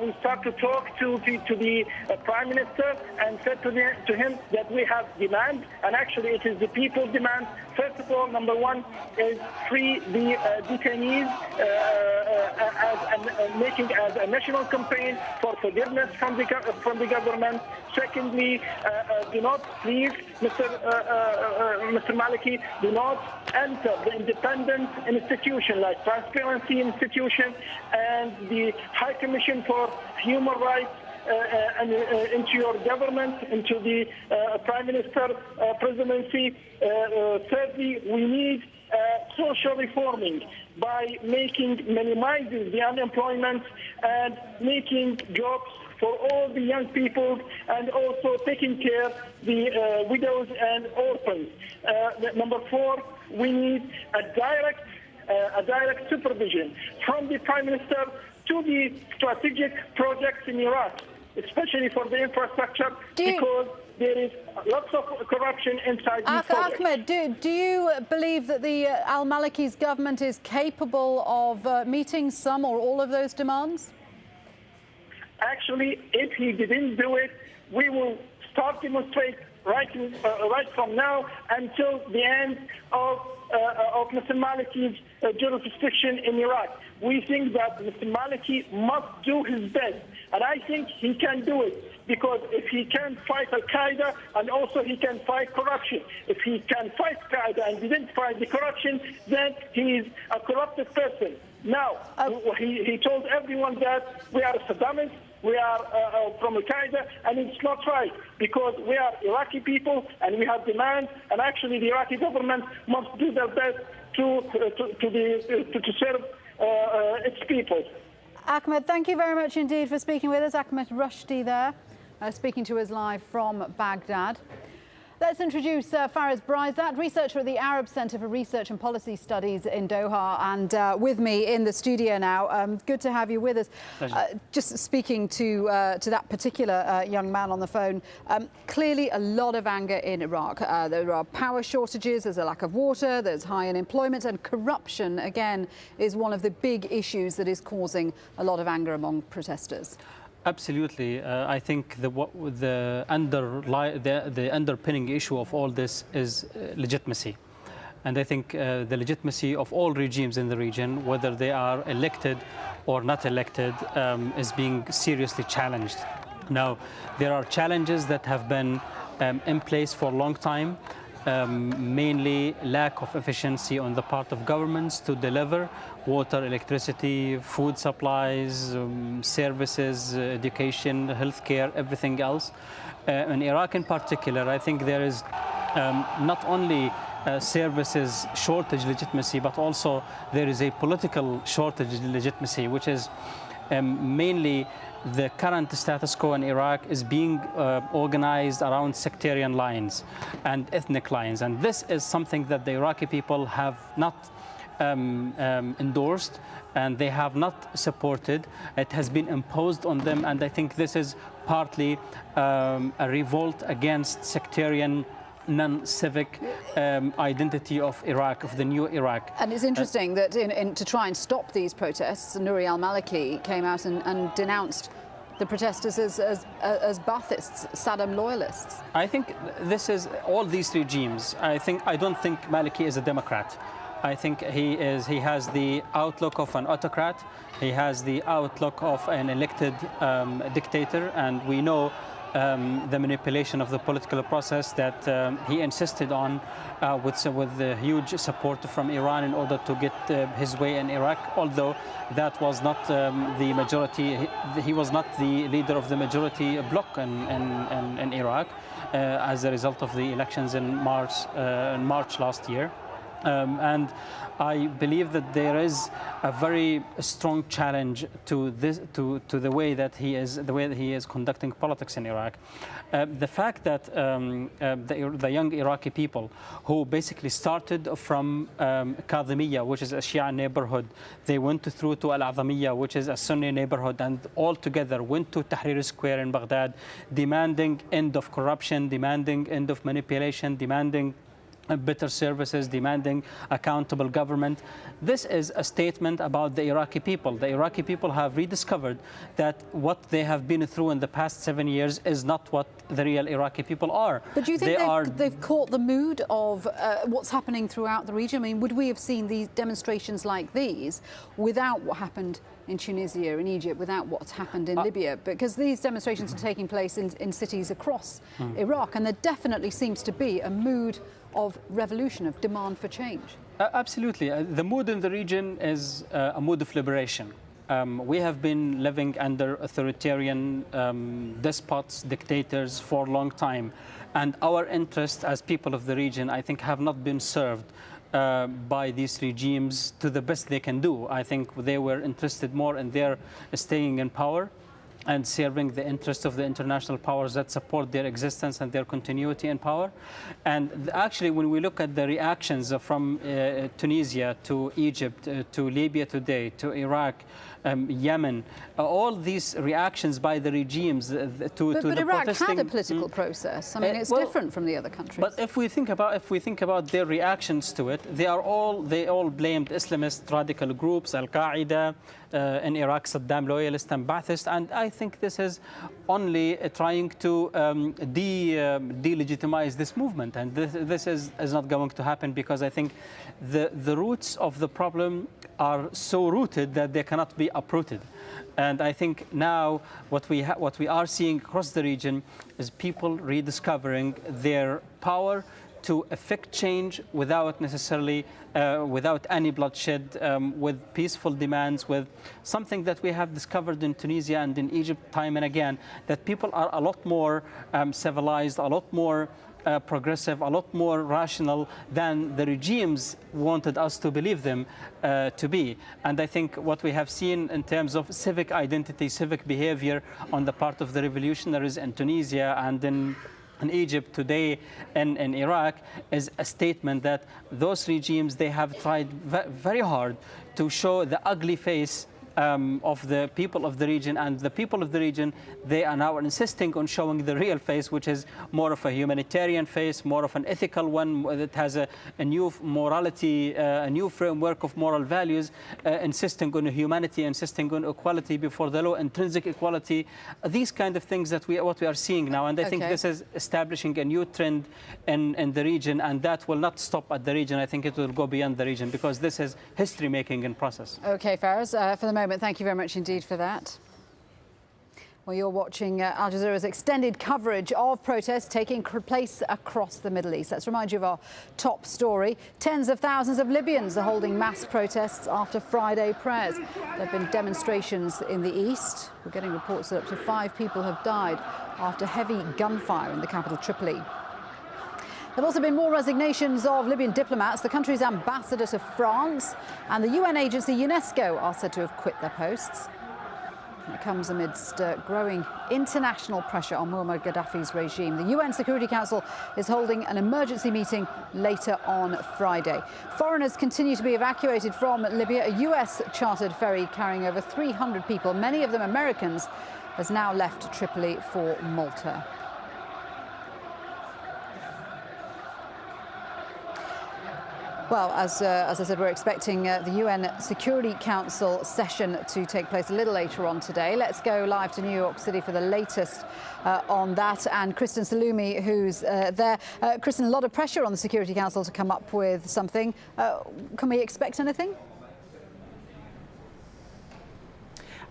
we start to talk to the Prime Minister and said to him that we have demand, and actually it is the people's demand. First of all, number one is free the detainees, making as a national campaign for forgiveness from the government. Secondly, do not please, Mr. Maliki, do not enter the independent institution like Transparency Institution and the High Commission for Human Rights into your government, into the Prime Minister presidency. Thirdly, we need social reforming by minimizing the unemployment and making jobs for all the young people, and also taking care of the widows and orphans. Number four, we need a direct supervision from the Prime Minister to the strategic projects in Iraq, especially for the infrastructure, because there is lots of corruption inside these projects. Ahmed, do you believe that the al-Maliki's government is capable of meeting some or all of those demands? Actually, if he didn't do it, we will start demonstrate right from now until the end of Mr. Maliki's jurisdiction in Iraq. We think that Mr. Maliki must do his best, and I think he can do it, because if he can fight Al-Qaeda, and also he can fight corruption. If he can fight Al-Qaeda and didn't fight the corruption, then he is a corrupted person. Now, he told everyone that we are Saddamists, we are from Al-Qaeda, and it's not right, because we are Iraqi people and we have demands, and actually the Iraqi government must do their best to serve its people. Ahmed, thank you very much indeed for speaking with us. Ahmed Rushdie there, speaking to us live from Baghdad. Let's introduce Faraz Brizat, researcher at the Arab Centre for Research and Policy Studies in Doha, and with me in the studio now. Good to have you with us. Just speaking to that particular young man on the phone, clearly a lot of anger in Iraq. There are power shortages, there's a lack of water, there's high unemployment, and corruption, again, is one of the big issues that is causing a lot of anger among protesters. Absolutely. I think the underpinning issue of all this is legitimacy. And I think the legitimacy of all regimes in the region, whether they are elected or not elected, is being seriously challenged. Now, there are challenges that have been in place for a long time, mainly lack of efficiency on the part of governments to deliver water, electricity, food supplies, services, education, healthcare, everything else. In Iraq in particular, I think there is not only services shortage legitimacy, but also there is a political shortage legitimacy, which is mainly the current status quo in Iraq is being organized around sectarian lines and ethnic lines. And this is something that the Iraqi people have not endorsed, and they have not supported. It has been imposed on them, and I think this is partly a revolt against sectarian non-civic identity of Iraq, of the new Iraq. And it's interesting that to try and stop these protests, Nouri al-Maliki came out and denounced the protesters as Baathists, Saddam loyalists. I think this is all these regimes. I don't think Maliki is a Democrat. I think he has the outlook of an autocrat. He has the outlook of an elected dictator, and we know the manipulation of the political process that he insisted on with the huge support from Iran in order to get his way in Iraq, although that was not the majority. He was not the leader of the majority bloc in Iraq as a result of the elections in March last year. And I believe that there is a very strong challenge to this, to the way that he is conducting politics in Iraq. The fact that the young Iraqi people who basically started from Kadhimiya, which is a Shia neighborhood, they went through to Al-Azamiyya, which is a Sunni neighborhood, and all together went to Tahrir Square in Baghdad, demanding end of corruption, demanding end of manipulation, demanding better services, demanding accountable government. This is a statement about the Iraqi people. The Iraqi people have rediscovered that what they have been through in the past 7 years is not what the real Iraqi people are. But do you think they've caught the mood of what's happening throughout the region? I mean, would we have seen these demonstrations like these without what happened in Tunisia, in Egypt, without what's happened in Libya? Because these demonstrations are taking place in cities across Iraq, and there definitely seems to be a mood of revolution, of demand for change. Absolutely. The mood in the region is a mood of liberation. We have been living under authoritarian despots, dictators for a long time. And our interests as people of the region, I think, have not been served by these regimes to the best they can do. I think they were interested more in their staying in power and serving the interests of the international powers that support their existence and their continuity in power. And actually, when we look at the reactions from Tunisia to Egypt, to Libya today, to Iraq, Yemen, all these reactions by the regimes to but the Iraq protesting... had a political process. I mean, it's different from the other countries. But if we think about their reactions to it, they all blamed Islamist radical groups, Al-Qaeda, in Iraq, Saddam loyalists and Ba'athists, and I think this is only trying to delegitimize this movement, and this is not going to happen, because I think the roots of the problem are so rooted that they cannot be uprooted. And I think now what we are seeing across the region is people rediscovering their power to effect change without necessarily, without any bloodshed, with peaceful demands, with something that we have discovered in Tunisia and in Egypt time and again, that people are a lot more civilized, a lot more progressive, a lot more rational than the regimes wanted us to believe them to be. And I think what we have seen in terms of civic identity, civic behavior on the part of the revolutionaries in Tunisia and in Egypt today and in Iraq is a statement that those regimes, they have tried very hard to show the ugly face of the people of the region, and the people of the region, they are now insisting on showing the real face, which is more of a humanitarian face, more of an ethical one that has a new morality, a new framework of moral values, insisting on humanity, insisting on equality before the law, intrinsic equality, these kind of things that what we are seeing now. And I think this is establishing a new trend in the region, and that will not stop at the region. I think it will go beyond the region, because this is history making in process. Okay, Faraz, for the moment, thank you very much indeed for that. Well, you're watching Al Jazeera's extended coverage of protests taking place across the Middle East. Let's remind you of our top story. Tens of thousands of Libyans are holding mass protests after Friday prayers. There have been demonstrations in the east. We're getting reports that up to 5 people have died after heavy gunfire in the capital, Tripoli. There have also been more resignations of Libyan diplomats. The country's ambassador to France and the UN agency UNESCO are said to have quit their posts. And it comes amidst growing international pressure on Muammar Gaddafi's regime. The UN Security Council is holding an emergency meeting later on Friday. Foreigners continue to be evacuated from Libya. A US-chartered ferry carrying over 300 people, many of them Americans, has now left Tripoli for Malta. Well, as I said, we're expecting the UN Security Council session to take place a little later on today. Let's go live to New York City for the latest on that. And Kristen Salumi, who's there. Kristen, a lot of pressure on the Security Council to come up with something. Can we expect anything?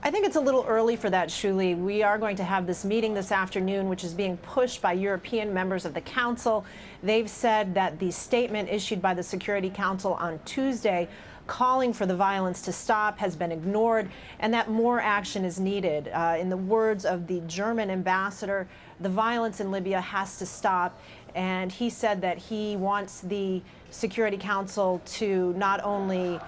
I think it's a little early for that, Shuli. We are going to have this meeting this afternoon, which is being pushed by European members of the Council. They've said that the statement issued by the Security Council on Tuesday calling for the violence to stop has been ignored, and that more action is needed. In the words of the German ambassador, the violence in Libya has to stop, and he said that he wants the Security Council to not only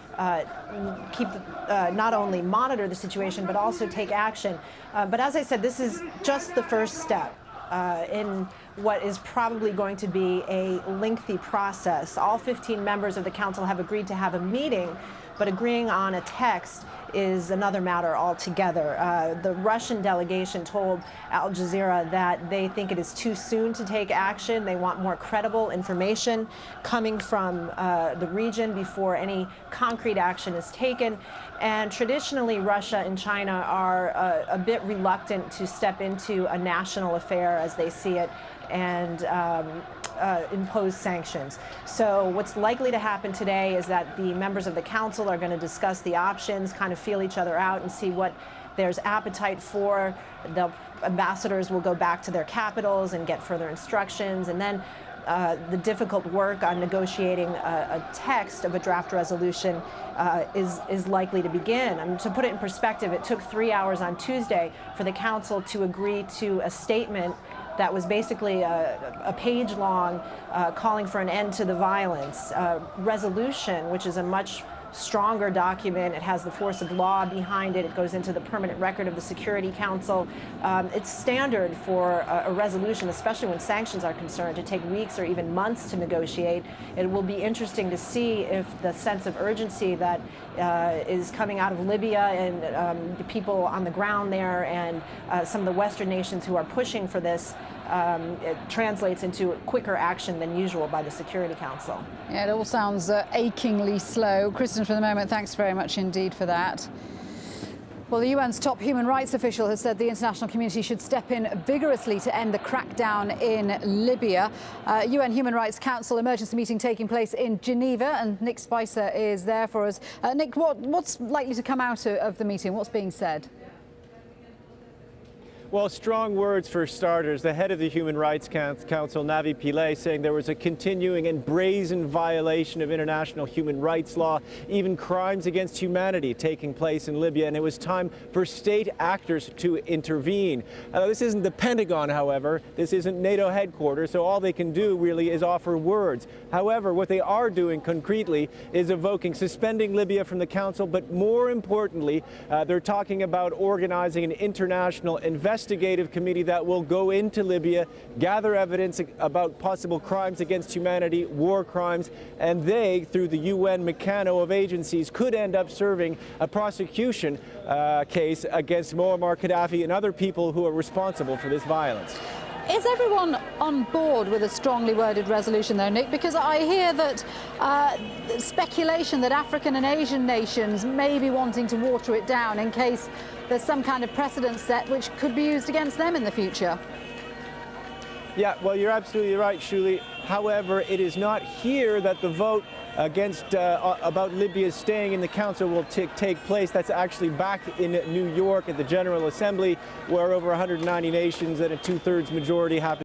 monitor the situation, but also take action. But as I said, this is just the first step in what is probably going to be a lengthy process. All 15 members of the Council have agreed to have a meeting, but agreeing on a text is another matter altogether. The Russian delegation told AlJazeera that they think it is too soon to take action. They want more credible information coming from the region before any concrete action is taken. And traditionally, Russia and China are a bit reluctant to step into a national affair as they see it and impose sanctions. So what's likely to happen today is that the members of the council are going to discuss the options, kind of feel each other out and see what there's appetite for. The ambassadors will go back to their capitals and get further instructions, and then the difficult work on negotiating a text of a draft resolution is likely to begin. To put it in perspective, it took 3 hours on Tuesday for the council to agree to a statement that was basically a page long calling for an end to the violence. Resolution, which is a much stronger document. It has the force of law behind it. It goes into the permanent record of the Security Council. It's standard for a resolution, especially when sanctions are concerned, to take weeks or even months to negotiate. It will be interesting to see if the sense of urgency that is coming out of Libya and the people on the ground there and some of the Western nations who are pushing for this, it translates into quicker action than usual by the Security Council. Yeah, it all sounds achingly slow. Kristen, for the moment, thanks very much indeed for that. Well, the UN's top human rights official has said the international community should step in vigorously to end the crackdown in Libya. UN Human Rights Council emergency meeting taking place in Geneva, and Nick Spicer is there for us. Nick, what's likely to come out of the meeting? What's being said? Well, strong words for starters. The head of the Human Rights Council, Navi Pillay, saying there was a continuing and brazen violation of international human rights law, even crimes against humanity taking place in Libya, and it was time for state actors to intervene. This isn't the Pentagon, however. This isn't NATO headquarters, so all they can do really is offer words. However, what they are doing concretely is suspending Libya from the Council, but more importantly, they're talking about organizing an international investigative committee that will go into Libya, gather evidence about possible crimes against humanity, war crimes, and they, through the UN meccano of agencies, could end up serving a prosecution case against Muammar Gaddafi and other people who are responsible for this violence. Is everyone on board with a strongly worded resolution, though, Nick? Because I hear that speculation that African and Asian nations may be wanting to water it down in case there's some kind of precedent set which could be used against them in the future. Yeah, well, you're absolutely right, Shuli. However, it is not here that the vote about Libya staying in the Council will take place. That's actually back in New York at the General Assembly, where over 190 nations and a 2/3 majority happen